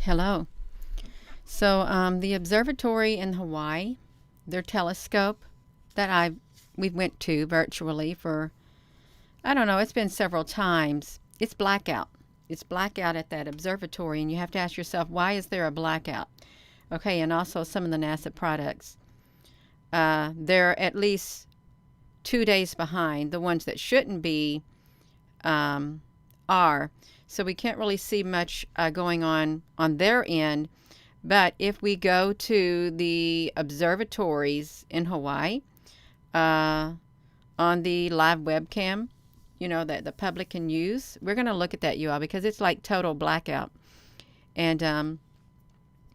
Hello. So the observatory in Hawaii, their telescope that we went to virtually for, I don't know, it's been several times. It's blackout. It's blackout at that observatory, and you have to ask yourself, why is there a blackout? Okay, and also some of the NASA products. They're at least 2 days behind. The ones that shouldn't be are. So we can't really see much going on their end. But if we go to the observatories in Hawaii uh, on the live webcam, that the public can use, we're going to look at that, you all, because it's like total blackout. And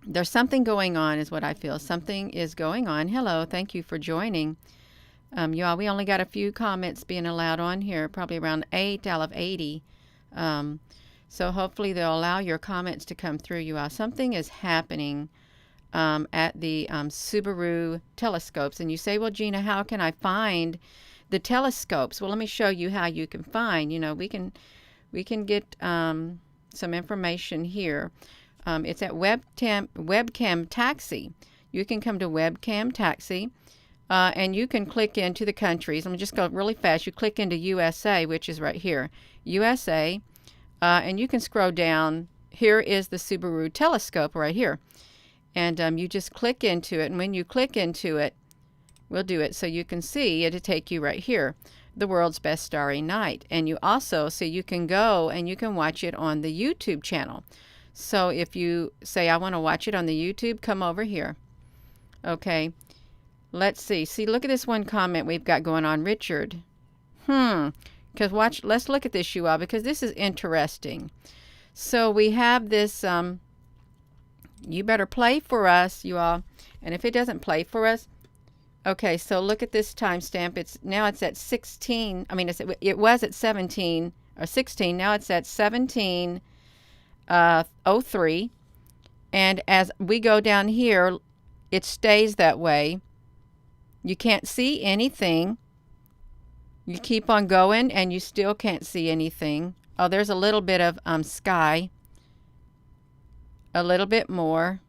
there's something going on, is what I feel. Something is going on. Hello, thank you for joining. You all, we only got a few comments being allowed on here, probably around 8 out of 80. So hopefully they'll allow your comments to come through, you all. Something is happening at the Subaru telescopes. And you say, well, Gina, how can I find the telescopes? Well, let me show you how you can find. We can get some information here. It's at Webcam Taxi. You can come to Webcam Taxi. And you can click into the countries. Let me just go really fast. You click into USA, which is right here. USA. And you can scroll down. Here is the Subaru telescope right here. And you just click into it. And when you click into it, we'll do it so you can see. It'll take you right here. The world's best starry night. And you also, so you can go and you can watch it on the YouTube channel. So if you say, I want to watch it on the YouTube, come over here. Okay. Let's see. See, look at this one comment we've got going on. Richard. Because let's look at this, you all, because this is interesting. So we have this, you better play for us, you all. And if it doesn't play for us, okay, so look at this timestamp. Now it's at 16. I mean, it was at 17 or 16. Now it's at 17:03. And as we go down here, it stays that way. You can't see anything. You keep on going and you still can't see anything. Oh, there's a little bit of sky. A little bit more.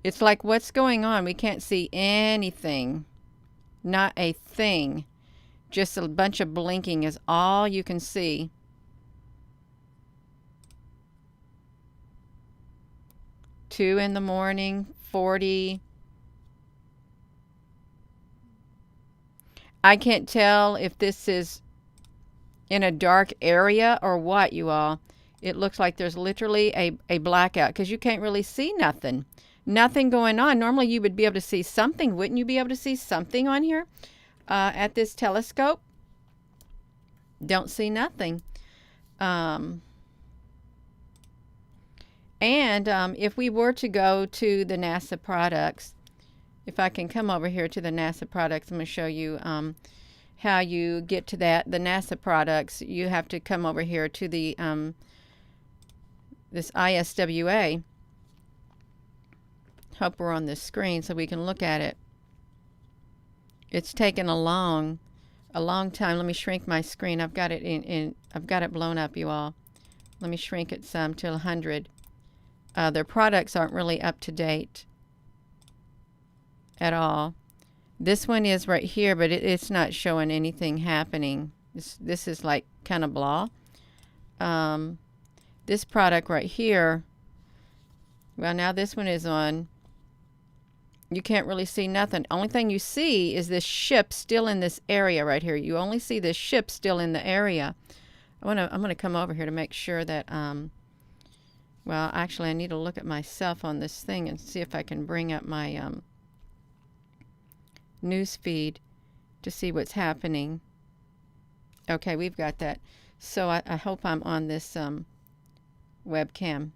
It's like, what's going on? We can't see anything. Not a thing. Just a bunch of blinking is all you can see. Two in the morning, 40. I can't tell if this is in a dark area or what, you all. It looks like there's literally a blackout because you can't really see nothing. Nothing going on. Normally you would be able to see something. Wouldn't you be able to see something on here at this telescope? Don't see nothing. And if we were to go to the NASA products, if I can come over here to the NASA products, I'm going to show you how you get to that. The NASA products, you have to come over here to the this ISWA. Hope we're on this screen so we can look at it. It's taken a long time. Let me shrink my screen. I've got it I've got it blown up, you all. Let me shrink it some to 100. Their products aren't really up to date at all. This one is right here, but it's not showing anything happening. This is like kind of blah. This product right here, well, now this one is on. You can't really see nothing. Only thing you see is this ship still in this area right here. You only see this ship still in the area. I'm gonna come over here to make sure that well, actually, I need to look at myself on this thing and see if I can bring up my news feed to see what's happening. Okay, we've got that. So I hope I'm on this webcam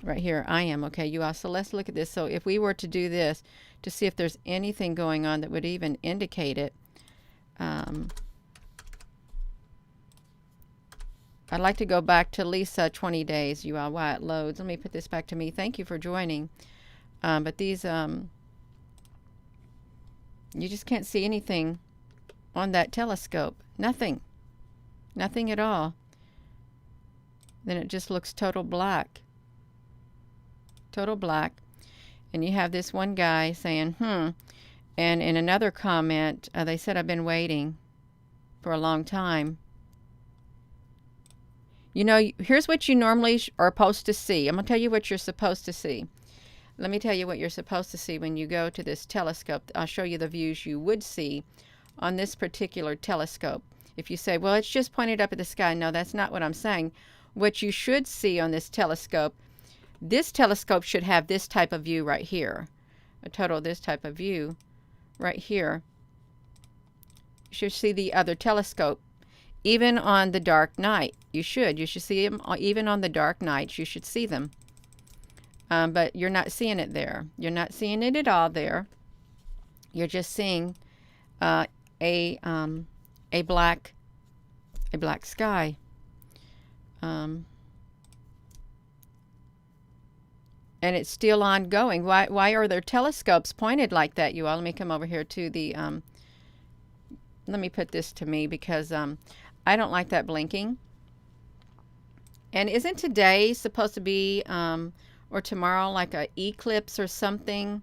right here. I am. Okay, you all. So let's look at this. So if we were to do this to see if there's anything going on that would even indicate it, I'd like to go back to at least 20 days, you all, while it loads. Let me put this back to me. Thank you for joining. But these, you just can't see anything on that telescope. Nothing. Nothing at all. Then it just looks total black. Total black. And you have this one guy saying, And in another comment, they said, I've been waiting for a long time. You know, here's what you normally are supposed to see. I'm going to tell you what you're supposed to see. Let me tell you what you're supposed to see when you go to this telescope. I'll show you the views you would see on this particular telescope. If you say, well, it's just pointed up at the sky. No, that's not what I'm saying. What you should see on this telescope should have this type of view right here. A total of this type of view right here. You should see the other telescope. Even on the dark night, you should see them. Even on the dark nights, you should see them. But you're not seeing it there. You're not seeing it at all there. You're just seeing a black sky. And it's still ongoing. Why are there telescopes pointed like that, you all? Let me come over here to the. Let me put this to me because I don't like that blinking. And isn't today supposed to be, or tomorrow, like an eclipse or something?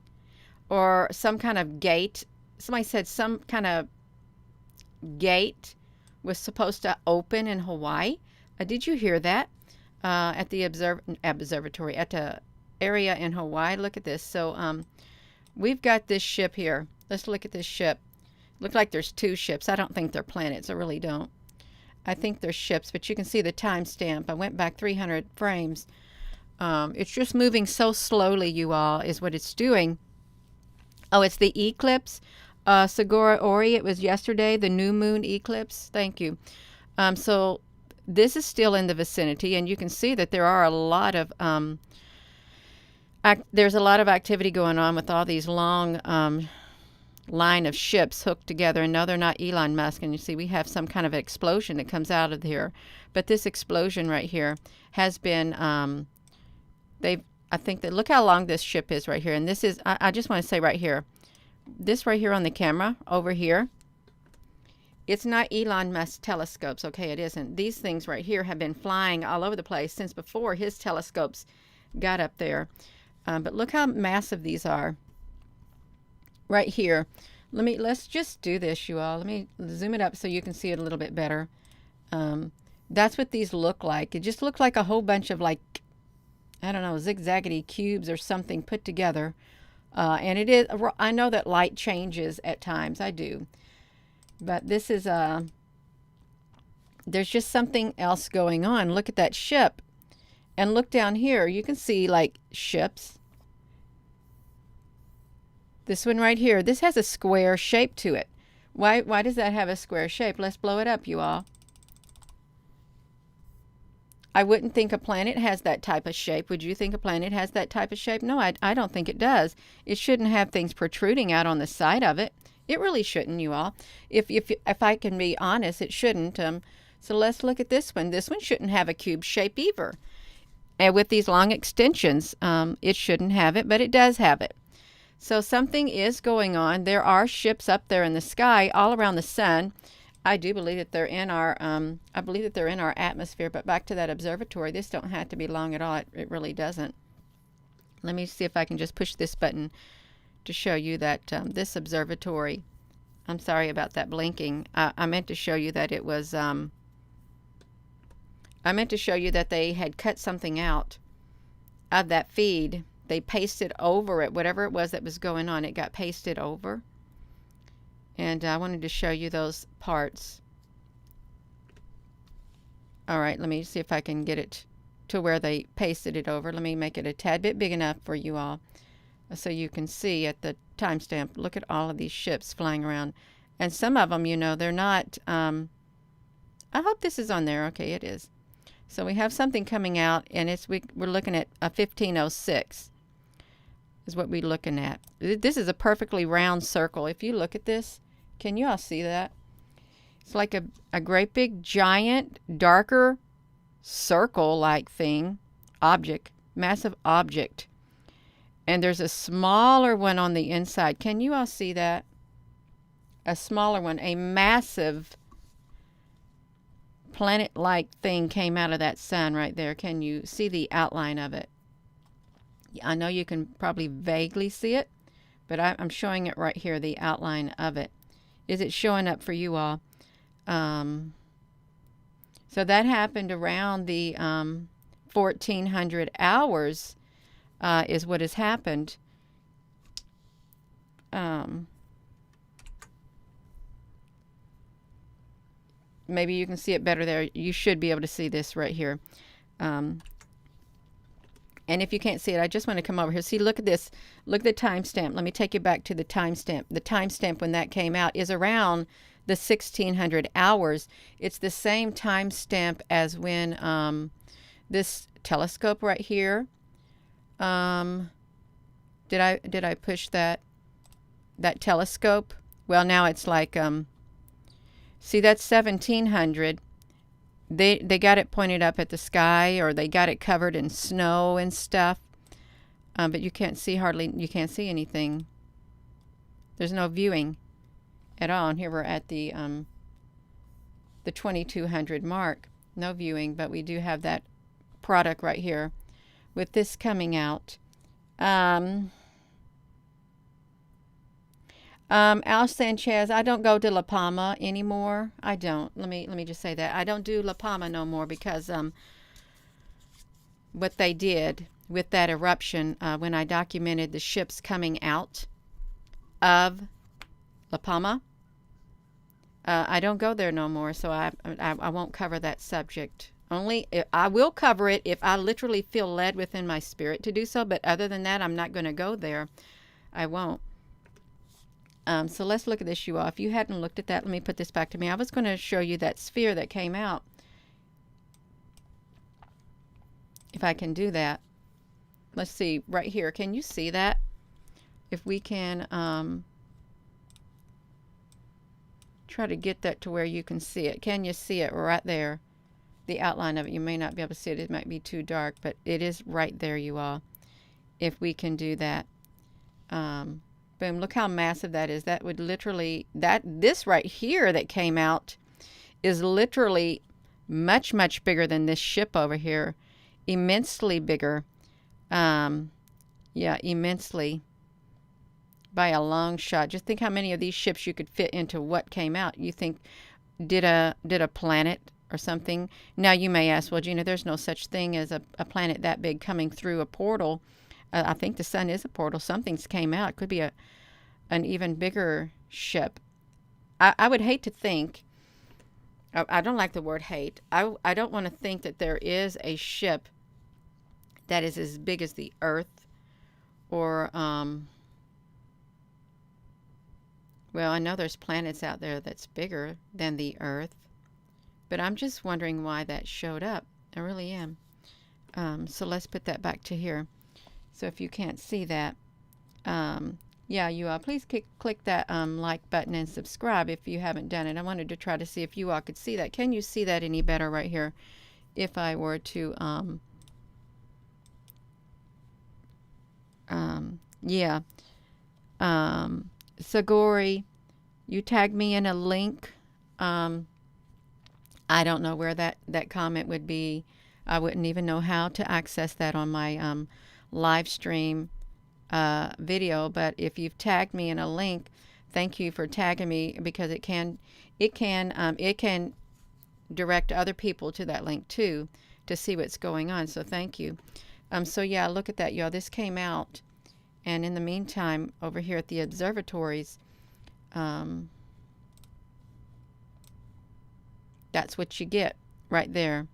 Or some kind of gate? Somebody said some kind of gate was supposed to open in Hawaii. Did you hear that? At the observatory, at the area in Hawaii. Look at this. So we've got this ship here. Let's look at this ship. Look like there's two ships. I don't think they're planets. I really don't. I think they're ships, but you can see the timestamp. I went back 300 frames. It's just moving so slowly, you all, is what it's doing. Oh, it's the eclipse. Segura Ori, it was yesterday, the new moon eclipse. Thank you. So this is still in the vicinity, and you can see that there are a lot of there's a lot of activity going on with all these long line of ships hooked together. And no, they're not Elon Musk. And you see, we have some kind of explosion that comes out of here. But this explosion right here has been, I think that, look how long this ship is right here. And this is, I just want to say right here, this right here on the camera over here, it's not Elon Musk telescopes. Okay, it isn't. These things right here have been flying all over the place since before his telescopes got up there. But look how massive these are. Right here. Let's just do this, you all. Let me zoom it up so you can see it a little bit better. That's what these look like. It just looks like a whole bunch of, like, I don't know, zigzaggedy cubes or something put together. And it is, I know that light changes at times. I do. But this is, there's just something else going on. Look at that ship. And look down here. You can see, like, ships. This one right here, this has a square shape to it. Why does that have a square shape? Let's blow it up, you all. I wouldn't think a planet has that type of shape. Would you think a planet has that type of shape? No, I don't think it does. It shouldn't have things protruding out on the side of it. It really shouldn't, you all. If I can be honest, it shouldn't. So let's look at this one. This one shouldn't have a cube shape either. And with these long extensions, it shouldn't have it, but it does have it. So something is going on. There are ships up there in the sky all around the sun. I do believe that they're in our atmosphere. But back to that observatory, this don't have to be long at all. It really doesn't. Let me see if I can just push this button to show you that this observatory. I'm sorry about that blinking. I meant to show you that it was. I meant to show you that they had cut something out of that feed. They pasted over it, whatever it was that was going on, it got pasted over. And I wanted to show you those parts. All right, let me see if I can get it to where they pasted it over. Let me make it a tad bit big enough for you all so you can see at the timestamp. Look at all of these ships flying around. And some of them, you know, they're not, I hope this is on there. Okay, it is. So we have something coming out, and we're looking at a 1506. Is what we're looking at. This is a perfectly round circle. If you look at this, can you all see that? It's like a great big giant darker circle-like thing, object, massive object. And there's a smaller one on the inside. Can you all see that? A smaller one, a massive planet-like thing came out of that sun right there. Can you see the outline of it? I know you can probably vaguely see it, but I'm showing it right here, the outline of it. Is it showing up for you all? So that happened around the 1400 hours is what has happened. Maybe you can see it better there. You should be able to see this right here. And if you can't see it, I just want to come over here. See, look at this. Look at the timestamp. Let me take you back to the timestamp. The timestamp when that came out is around the 1600 hours. It's the same timestamp as when this telescope right here. Did I push that telescope? Well, now it's like see, that's 1700. They got it pointed up at the sky, or they got it covered in snow and stuff. But you can't see you can't see anything. There's no viewing at all. And here we're at the 2200 mark. No viewing, but we do have that product right here with this coming out. Al Sanchez, I don't go to La Palma anymore. I don't. Let me just say that. I don't do La Palma no more because what they did with that eruption when I documented the ships coming out of La Palma, I don't go there no more, so I won't cover that subject. Only I will cover it if I literally feel led within my spirit to do so, but other than that, I'm not going to go there. I won't. So let's look at this, you all. If you hadn't looked at that, let me put this back to me. I was going to show you that sphere that came out. If I can do that. Let's see, right here. Can you see that? If we can try to get that to where you can see it. Can you see it right there? The outline of it. You may not be able to see it. It might be too dark, but it is right there, you all. If we can do that. Boom, look how massive that is. That would literally, this right here that came out is literally much, much bigger than this ship over here. Immensely bigger. Yeah, immensely. By a long shot. Just think how many of these ships you could fit into what came out. You think, did a planet or something? Now you may ask, well, Gina, there's no such thing as a planet that big coming through a portal. I think the sun is a portal. Something's came out. It could be an even bigger ship. I would hate to think, I don't like the word hate. I don't want to think that there is a ship that is as big as the Earth, or, well, I know there's planets out there that's bigger than the Earth, but I'm just wondering why that showed up. I really am. So let's put that back to here. So if you can't see that, yeah, you all, please click that like button and subscribe if you haven't done it. I wanted to try to see if you all could see that. Can you see that any better right here? If I were to, yeah. Sagori, you tagged me in a link. I don't know where that comment would be. I wouldn't even know how to access that on my live stream video, but if you've tagged me in a link, thank you for tagging me, because it can direct other people to that link too, to see what's going on. So thank you. So yeah, look at that, y'all. This came out, and in the meantime, over here at the observatories, that's what you get right there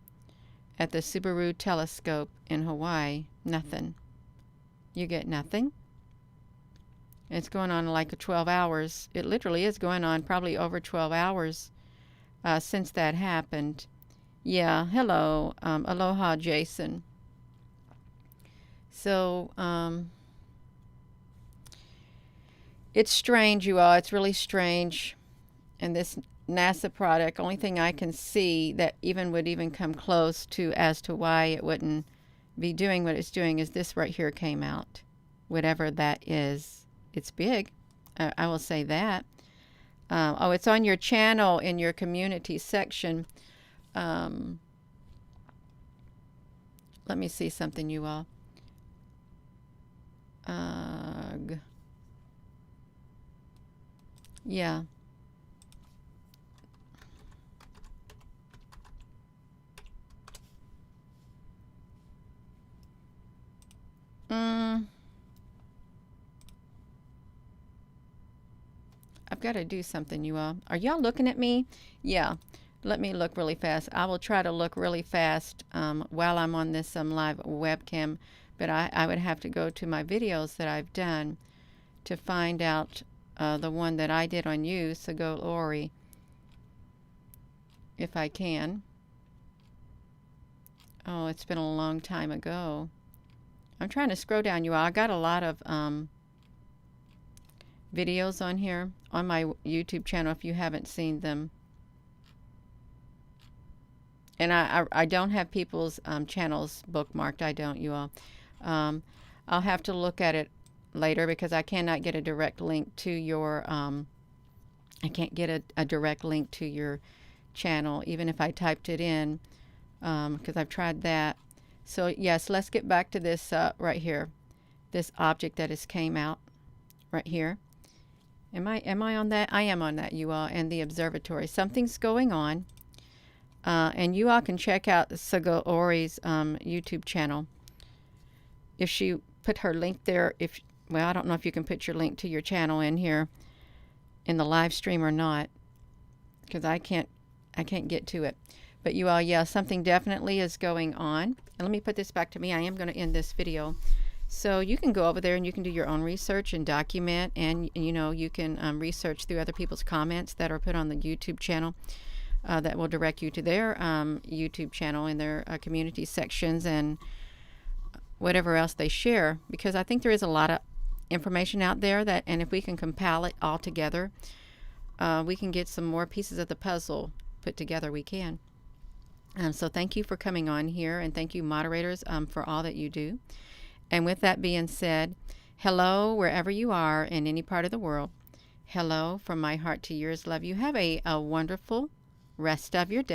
at the Subaru telescope in Hawaii. Nothing. You get nothing. It's going on like 12 hours. It literally is going on probably over 12 hours since that happened. Yeah, hello. Aloha, Jason. So, it's strange, you all. It's really strange. And this NASA product, only thing I can see that would even come close to as to why it wouldn't be doing what it's doing is this right here came out. Whatever that is, it's big. I will say that. Oh, it's on your channel in your community section. Let me see something, you all. Yeah. I've got to do something, you all. Are y'all looking at me? Yeah. Let me look really fast. I will try to look really fast while I'm on this live webcam, but I would have to go to my videos that I've done to find out the one that I did on you, Sagol, if I can. Oh, it's been a long time ago. I'm trying to scroll down, you all. I got a lot of videos on here on my YouTube channel if you haven't seen them. And I don't have people's channels bookmarked. I don't, you all. I'll have to look at it later because I cannot get a direct link to your I can't get a direct link to your channel even if I typed it in because I've tried that. So yes, let's get back to this right here, this object that has came out right here. Am I on that? I am on that, you all, and the observatory. Something's going on, and you all can check out Sagori's YouTube channel. If she put her link there, well, I don't know if you can put your link to your channel in here in the live stream or not, because I can't get to it. But you all, yeah, something definitely is going on. And let me put this back to me. I am going to end this video. So you can go over there and you can do your own research and document, and you know, you can research through other people's comments that are put on the YouTube channel that will direct you to their YouTube channel in their community sections and whatever else they share, because I think there is a lot of information out there that, and if we can compile it all together, we can get some more pieces of the puzzle put together. We can. So thank you for coming on here, and thank you moderators for all that you do. And with that being said, hello wherever you are in any part of the world. Hello from my heart to yours. Love you. Have a wonderful rest of your day.